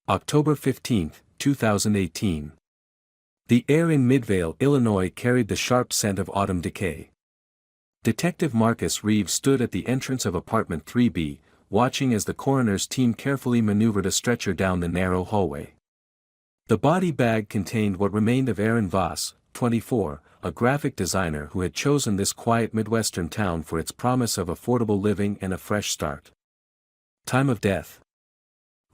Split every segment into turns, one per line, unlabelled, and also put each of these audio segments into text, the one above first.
October 15, 2018. The air in Midvale, Illinois carried the sharp scent of autumn decay. Detective Marcus Reeves stood at the entrance of apartment 3B, watching as the coroner's team carefully maneuvered a stretcher down the narrow hallway. The body bag contained what remained of Aaron Voss, 24, a graphic designer who had chosen this quiet Midwestern town for its promise of affordable living and a fresh start. Time of death?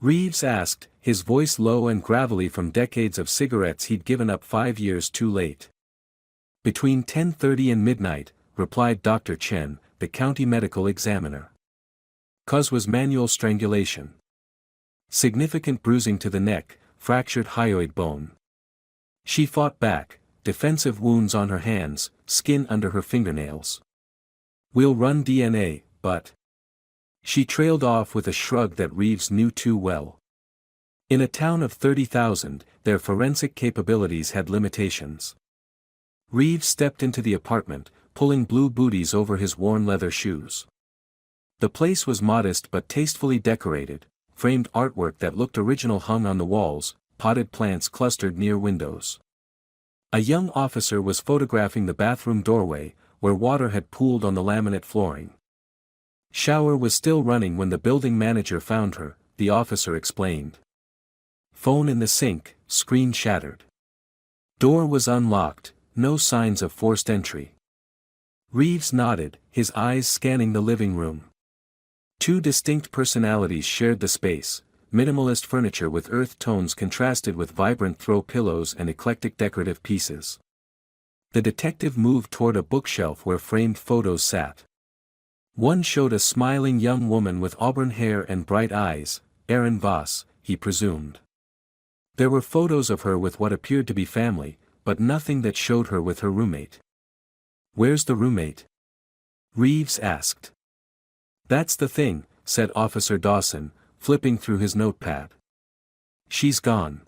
Reeves asked, his voice low and gravelly from decades of cigarettes he'd given up 5 years too late. Between 10:30 and midnight, replied Dr. Chen, the county medical examiner. Cause was manual strangulation. Significant bruising to the neck, fractured hyoid bone. She fought back, defensive wounds on her hands, skin under her fingernails. We'll run DNA, but... She trailed off with a shrug that Reeves knew too well. In a town of 30,000, their forensic capabilities had limitations. Reeves stepped into the apartment, pulling blue booties over his worn leather shoes. The place was modest but tastefully decorated, framed artwork that looked original hung on the walls, potted plants clustered near windows. A young officer was photographing the bathroom doorway, where water had pooled on the laminate flooring. Shower was still running when the building manager found her, the officer explained. Phone in the sink, screen shattered. Door was unlocked, no signs of forced entry. Reeves nodded, his eyes scanning the living room. Two distinct personalities shared the space, minimalist furniture with earth tones contrasted with vibrant throw pillows and eclectic decorative pieces. The detective moved toward a bookshelf where framed photos sat. One showed a smiling young woman with auburn hair and bright eyes, Aaron Voss, he presumed. There were photos of her with what appeared to be family, but nothing that showed her with her roommate. Where's the roommate? Reeves asked. That's the thing, said Officer Dawson, flipping through his notepad. She's gone.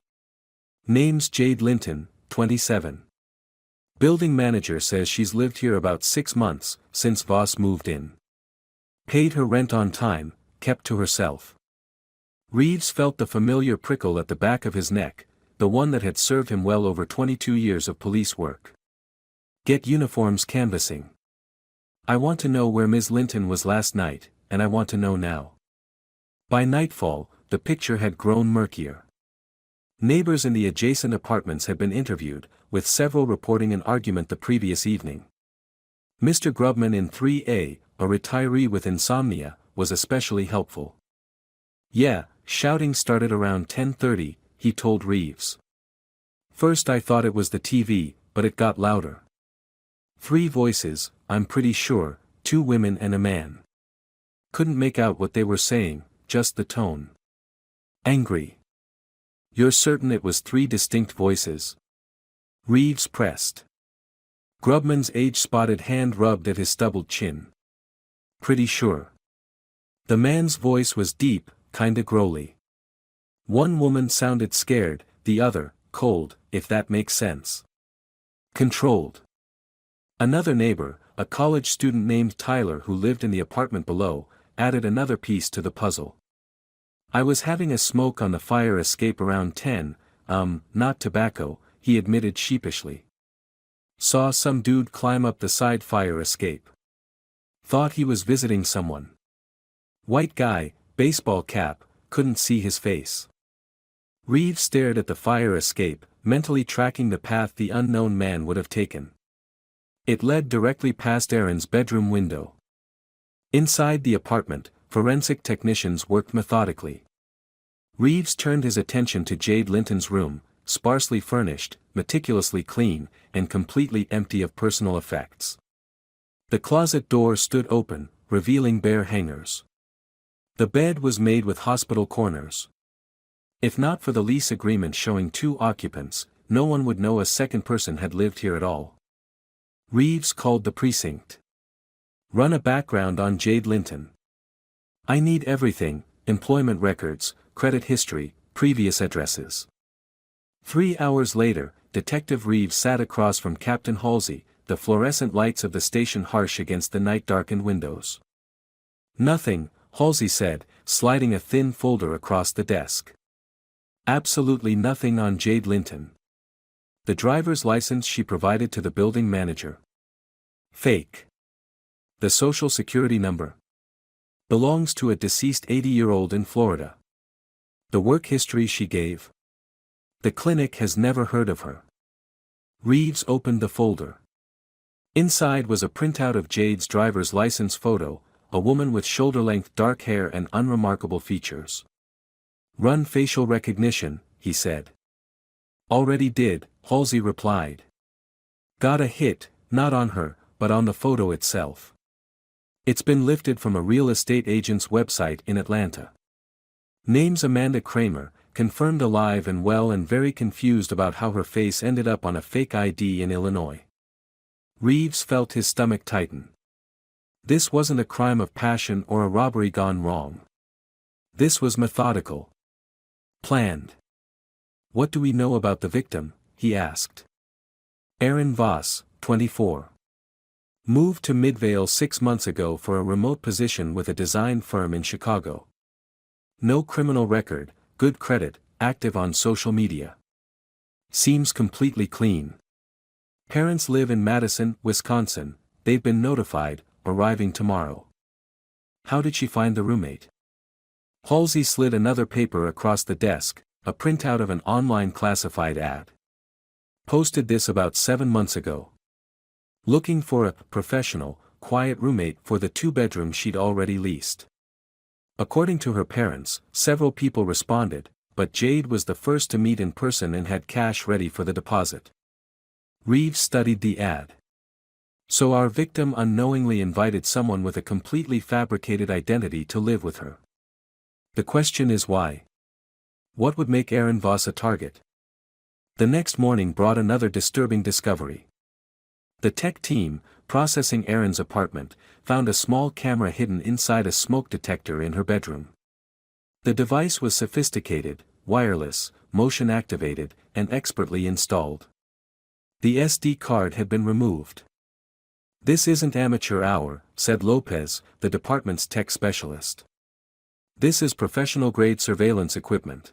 Name's Jade Linton, 27. Building manager says she's lived here about 6 months, since Voss moved in. Paid her rent on time, kept to herself. Reeves felt the familiar prickle at the back of his neck, the one that had served him well over 22 years of police work. Get uniforms canvassing. I want to know where Ms. Linton was last night, and I want to know now. By nightfall, the picture had grown murkier. Neighbors in the adjacent apartments had been interviewed, with several reporting an argument the previous evening. Mr. Grubman in 3A, a retiree with insomnia, was especially helpful. Yeah, shouting started around 10:30, he told Reeves. First I thought it was the TV, but it got louder. 3 voices, I'm pretty sure, 2 women and a man. Couldn't make out what they were saying, just the tone. Angry. You're certain it was 3 distinct voices? Reeves pressed. Grubman's age-spotted hand rubbed at his stubbled chin. Pretty sure. The man's voice was deep, kinda growly. One woman sounded scared, the other, cold, if that makes sense. Controlled. Another neighbor, a college student named Tyler who lived in the apartment below, added another piece to the puzzle. I was having a smoke on the fire escape around 10, not tobacco, he admitted sheepishly. Saw some dude climb up the side fire escape. Thought he was visiting someone. White guy, baseball cap, couldn't see his face. Reeves stared at the fire escape, mentally tracking the path the unknown man would have taken. It led directly past Aaron's bedroom window. Inside the apartment, forensic technicians worked methodically. Reeves turned his attention to Jade Linton's room, sparsely furnished, meticulously clean, and completely empty of personal effects. The closet door stood open, revealing bare hangers. The bed was made with hospital corners. If not for the lease agreement showing 2 occupants, no one would know a second person had lived here at all. Reeves called the precinct. Run a background on Jade Linton. I need everything, employment records, credit history, previous addresses. 3 hours later, Detective Reeves sat across from Captain Halsey, the fluorescent lights of the station harsh against the night-darkened windows. Nothing, Halsey said, sliding a thin folder across the desk. Absolutely nothing on Jade Linton. The driver's license she provided to the building manager. Fake. The social security number. Belongs to a deceased 80-year-old in Florida. The work history she gave. The clinic has never heard of her. Reeves opened the folder. Inside was a printout of Jade's driver's license photo, a woman with shoulder-length dark hair and unremarkable features. Run facial recognition, he said. Already did, Halsey replied. Got a hit, not on her, but on the photo itself. It's been lifted from a real estate agent's website in Atlanta. Name's Amanda Kramer, confirmed alive and well and very confused about how her face ended up on a fake ID in Illinois. Reeves felt his stomach tighten. This wasn't a crime of passion or a robbery gone wrong. This was methodical. Planned. What do we know about the victim? He asked. Aaron Voss, 24. Moved to Midvale 6 months ago for a remote position with a design firm in Chicago. No criminal record, good credit, active on social media. Seems completely clean. Parents live in Madison, Wisconsin, they've been notified, arriving tomorrow. How did she find the roommate? Halsey slid another paper across the desk, a printout of an online classified ad. Posted this about 7 months ago. Looking for a professional, quiet roommate for the 2-bedroom she'd already leased. According to her parents, several people responded, but Jade was the first to meet in person and had cash ready for the deposit. Reeves studied the ad. So our victim unknowingly invited someone with a completely fabricated identity to live with her. The question is why? What would make Aaron Voss a target? The next morning brought another disturbing discovery. The tech team, processing Aaron's apartment, found a small camera hidden inside a smoke detector in her bedroom. The device was sophisticated, wireless, motion-activated, and expertly installed. The SD card had been removed. This isn't amateur hour, said Lopez, the department's tech specialist. This is professional-grade surveillance equipment.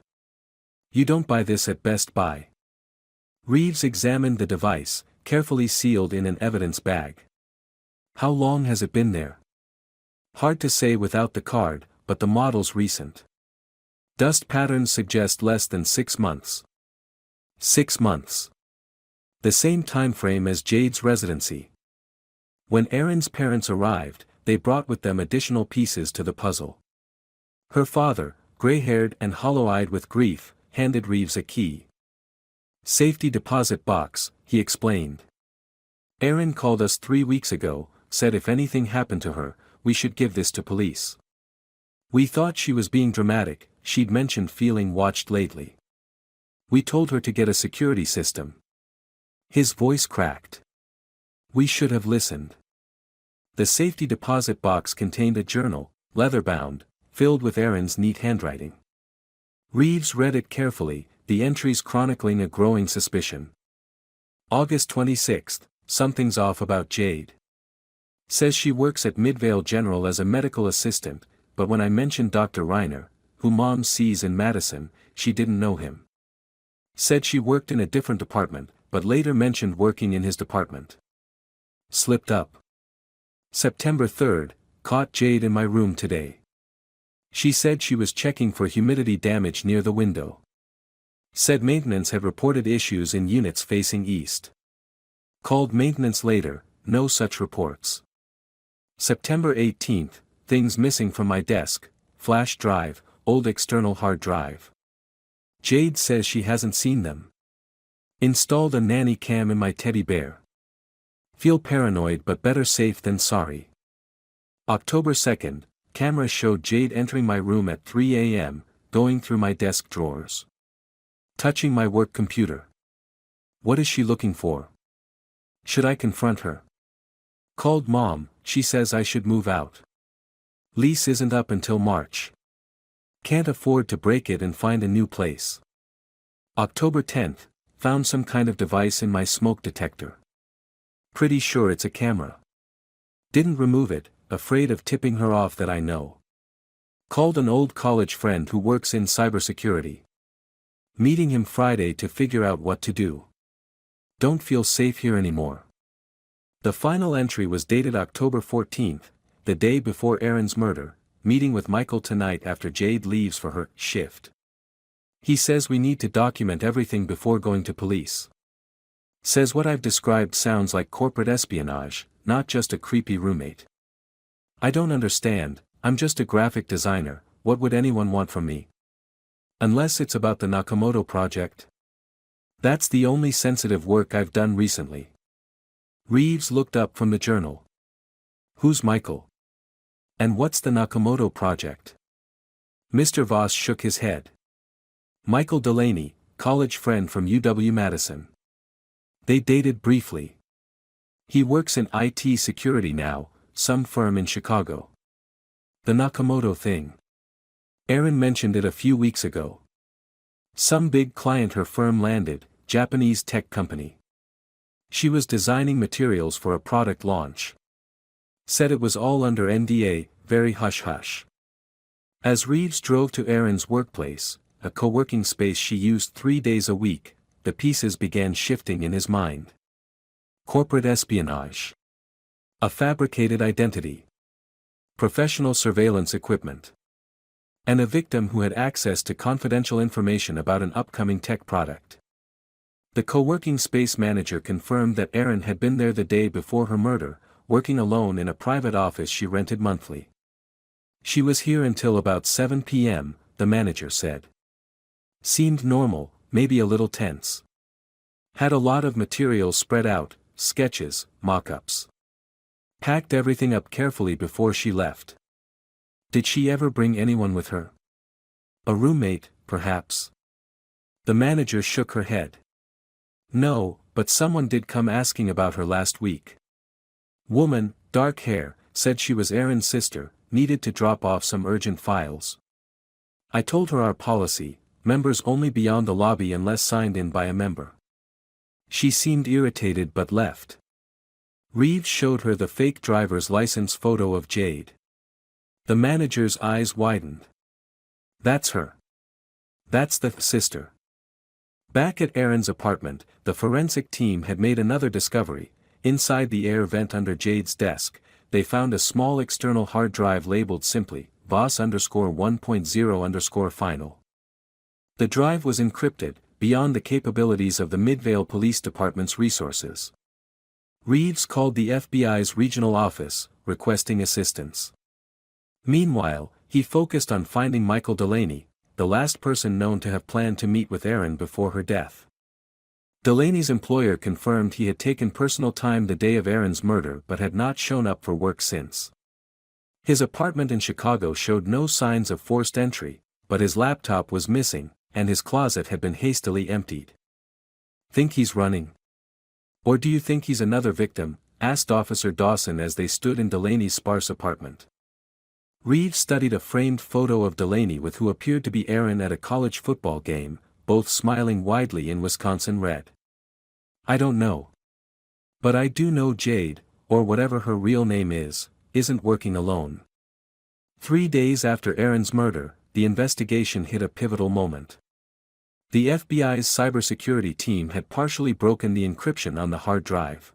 You don't buy this at Best Buy. Reeves examined the device, carefully sealed in an evidence bag. How long has it been there? Hard to say without the card, but the model's recent. Dust patterns suggest less than 6 months. 6 months. The same time frame as Jade's residency. When Aaron's parents arrived, they brought with them additional pieces to the puzzle. Her father, gray-haired and hollow-eyed with grief, handed Reeves a key. Safety deposit box, he explained. Aaron called us 3 weeks ago, said if anything happened to her, we should give this to police. We thought she was being dramatic, she'd mentioned feeling watched lately. We told her to get a security system. His voice cracked. We should have listened. The safety deposit box contained a journal, leather-bound, filled with Aaron's neat handwriting. Reeves read it carefully, the entries chronicling a growing suspicion. August 26, something's off about Jade. Says she works at Midvale General as a medical assistant, but when I mentioned Dr. Reiner, who Mom sees in Madison, she didn't know him. Said she worked in a different department, but later mentioned working in his department. Slipped up. September 3, caught Jade in my room today. She said she was checking for humidity damage near the window. Said maintenance had reported issues in units facing east. Called maintenance later, no such reports. September 18, things missing from my desk, flash drive, old external hard drive. Jade says she hasn't seen them. Installed a nanny cam in my teddy bear. Feel paranoid but better safe than sorry. October 2, camera showed Jade entering my room at 3 a.m., going through my desk drawers. Touching my work computer. What is she looking for? Should I confront her? Called Mom, she says I should move out. Lease isn't up until March. Can't afford to break it and find a new place. October 10, found some kind of device in my smoke detector. Pretty sure it's a camera. Didn't remove it, afraid of tipping her off that I know. Called an old college friend who works in cybersecurity. Meeting him Friday to figure out what to do. Don't feel safe here anymore. The final entry was dated October 14th, the day before Aaron's murder, meeting with Michael tonight after Jade leaves for her shift. He says we need to document everything before going to police. Says what I've described sounds like corporate espionage, not just a creepy roommate. I don't understand, I'm just a graphic designer, what would anyone want from me? Unless it's about the Nakamoto project. That's the only sensitive work I've done recently. Reeves looked up from the journal. Who's Michael? And what's the Nakamoto project? Mr. Voss shook his head. Michael Delaney, college friend from UW-Madison. They dated briefly. He works in IT security now, some firm in Chicago. The Nakamoto thing. Aaron mentioned it a few weeks ago. Some big client her firm landed, Japanese tech company. She was designing materials for a product launch. Said it was all under NDA, very hush-hush. As Reeves drove to Aaron's workplace, a co-working space she used 3 days a week, the pieces began shifting in his mind. Corporate espionage. A fabricated identity. Professional surveillance equipment. And a victim who had access to confidential information about an upcoming tech product. The co-working space manager confirmed that Aaron had been there the day before her murder, working alone in a private office she rented monthly. She was here until about 7 p.m., the manager said. Seemed normal, maybe a little tense. Had a lot of material spread out, sketches, mock-ups. Packed everything up carefully before she left. Did she ever bring anyone with her? A roommate, perhaps? The manager shook her head. No, but someone did come asking about her last week. Woman, dark hair, said she was Aaron's sister, needed to drop off some urgent files. I told her our policy, members only beyond the lobby unless signed in by a member. She seemed irritated but left. Reeves showed her the fake driver's license photo of Jade. The manager's eyes widened. That's her. That's the sister. Back at Aaron's apartment, the forensic team had made another discovery. Inside the air vent under Jade's desk, they found a small external hard drive labeled simply, Voss_1.0_final. The drive was encrypted, beyond the capabilities of the Midvale Police Department's resources. Reeves called the FBI's regional office, requesting assistance. Meanwhile, he focused on finding Michael Delaney, the last person known to have planned to meet with Aaron before her death. Delaney's employer confirmed he had taken personal time the day of Aaron's murder but had not shown up for work since. His apartment in Chicago showed no signs of forced entry, but his laptop was missing, and his closet had been hastily emptied. Think he's running? Or do you think he's another victim? Asked Officer Dawson as they stood in Delaney's sparse apartment. Reeves studied a framed photo of Delaney with who appeared to be Aaron at a college football game, both smiling widely in Wisconsin red. I don't know. But I do know Jade, or whatever her real name is, isn't working alone. 3 days after Aaron's murder, the investigation hit a pivotal moment. The FBI's cybersecurity team had partially broken the encryption on the hard drive.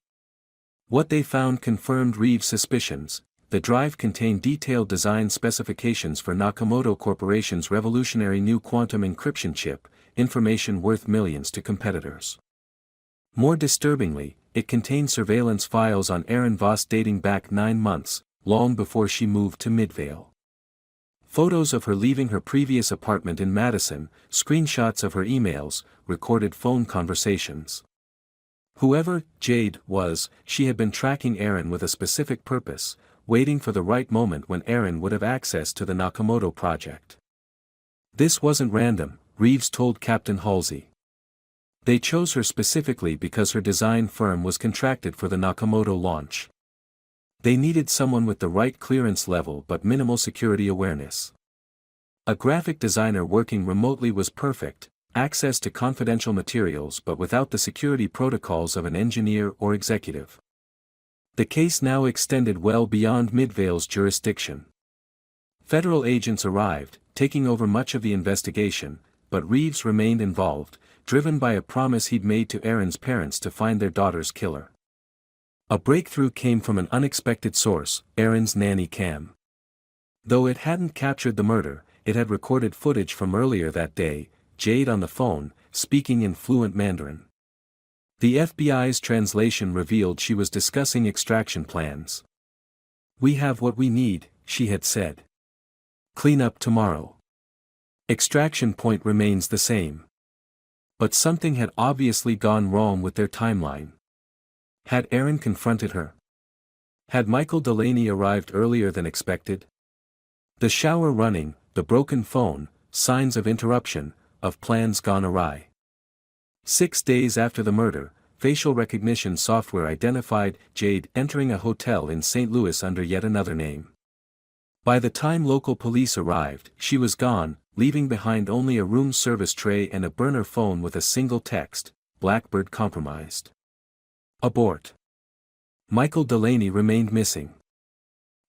What they found confirmed Reeves' suspicions. The drive contained detailed design specifications for Nakamoto Corporation's revolutionary new quantum encryption chip, information worth millions to competitors. More disturbingly, it contained surveillance files on Aaron Voss dating back 9 months, long before she moved to Midvale. Photos of her leaving her previous apartment in Madison, screenshots of her emails, recorded phone conversations. Whoever Jade was, she had been tracking Aaron with a specific purpose, waiting for the right moment when Aaron would have access to the Nakamoto project. This wasn't random, Reeves told Captain Halsey. They chose her specifically because her design firm was contracted for the Nakamoto launch. They needed someone with the right clearance level but minimal security awareness. A graphic designer working remotely was perfect, access to confidential materials but without the security protocols of an engineer or executive. The case now extended well beyond Midvale's jurisdiction. Federal agents arrived, taking over much of the investigation, but Reeves remained involved, driven by a promise he'd made to Erin's parents to find their daughter's killer. A breakthrough came from an unexpected source, Erin's nanny cam. Though it hadn't captured the murder, it had recorded footage from earlier that day, Jade on the phone, speaking in fluent Mandarin. The FBI's translation revealed she was discussing extraction plans. "We have what we need," she had said. "Clean up tomorrow." Extraction point remains the same. But something had obviously gone wrong with their timeline. Had Erin confronted her? Had Michael Delaney arrived earlier than expected? The shower running, the broken phone, signs of interruption, of plans gone awry. 6 days after the murder, facial recognition software identified Jade entering a hotel in St. Louis under yet another name. By the time local police arrived, she was gone, leaving behind only a room service tray and a burner phone with a single text, "Blackbird compromised. Abort." Michael Delaney remained missing.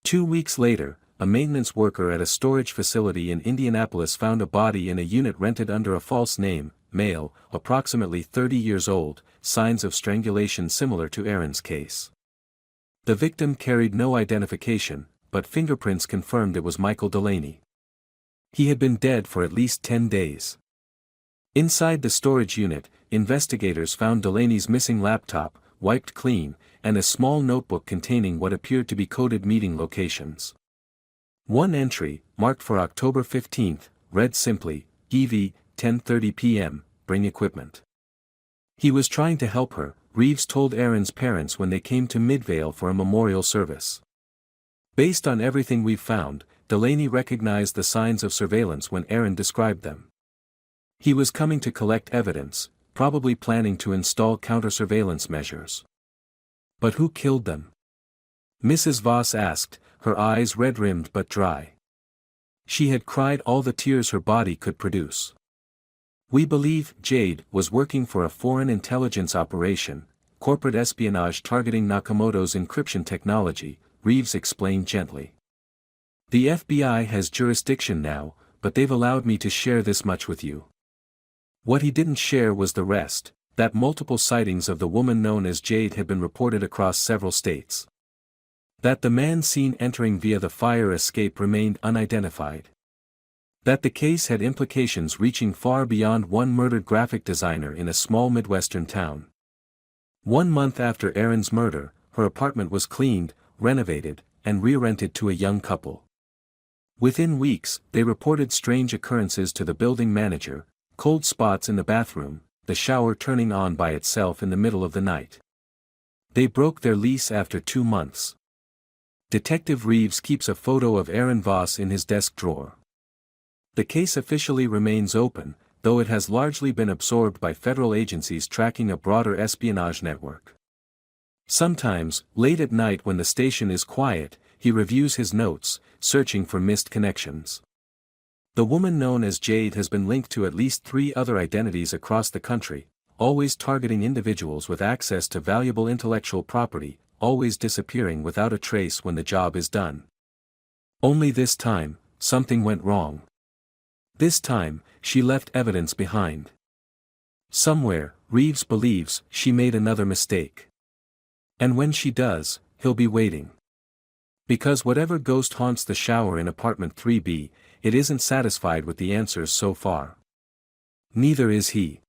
2 weeks later, a maintenance worker at a storage facility in Indianapolis found a body in a unit rented under a false name, male, approximately 30 years old, signs of strangulation similar to Erin's case. The victim carried no identification, but fingerprints confirmed it was Michael Delaney. He had been dead for at least 10 days. Inside the storage unit, investigators found Delaney's missing laptop, wiped clean, and a small notebook containing what appeared to be coded meeting locations. One entry, marked for October 15, read simply, "EV, 10:30 p.m., bring equipment." He was trying to help her, Reeves told Erin's parents when they came to Midvale for a memorial service. "Based on everything we've found," Delaney recognized the signs of surveillance when Erin described them. He was coming to collect evidence, probably planning to install counter-surveillance measures. But who killed them? Mrs. Voss asked, her eyes red-rimmed but dry. She had cried all the tears her body could produce. "We believe Jade was working for a foreign intelligence operation, corporate espionage targeting Nakamoto's encryption technology," Reeves explained gently. "The FBI has jurisdiction now, but they've allowed me to share this much with you." What he didn't share was the rest, that multiple sightings of the woman known as Jade had been reported across several states. That the man seen entering via the fire escape remained unidentified. That the case had implications reaching far beyond one murdered graphic designer in a small Midwestern town. 1 month after Erin's murder, her apartment was cleaned, renovated, and re-rented to a young couple. Within weeks, they reported strange occurrences to the building manager, cold spots in the bathroom, the shower turning on by itself in the middle of the night. They broke their lease after 2 months. Detective Reeves keeps a photo of Erin Voss in his desk drawer. The case officially remains open, though it has largely been absorbed by federal agencies tracking a broader espionage network. Sometimes, late at night when the station is quiet, he reviews his notes, searching for missed connections. The woman known as Jade has been linked to at least 3 other identities across the country, always targeting individuals with access to valuable intellectual property, always disappearing without a trace when the job is done. Only this time, something went wrong. This time, she left evidence behind. Somewhere, Reeves believes, she made another mistake. And when she does, he'll be waiting. Because whatever ghost haunts the shower in apartment 3B, it isn't satisfied with the answers so far. Neither is he.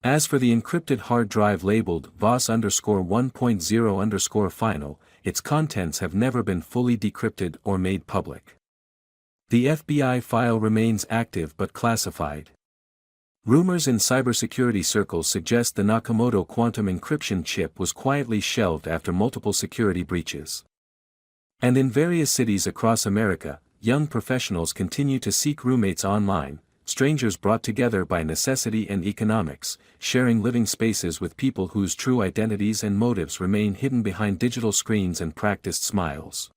As for the encrypted hard drive labeled Voss_1.0_final, its contents have never been fully decrypted or made public. The FBI file remains active but classified. Rumors in cybersecurity circles suggest the Nakamoto quantum encryption chip was quietly shelved after multiple security breaches. And in various cities across America, young professionals continue to seek roommates online, strangers brought together by necessity and economics, sharing living spaces with people whose true identities and motives remain hidden behind digital screens and practiced smiles.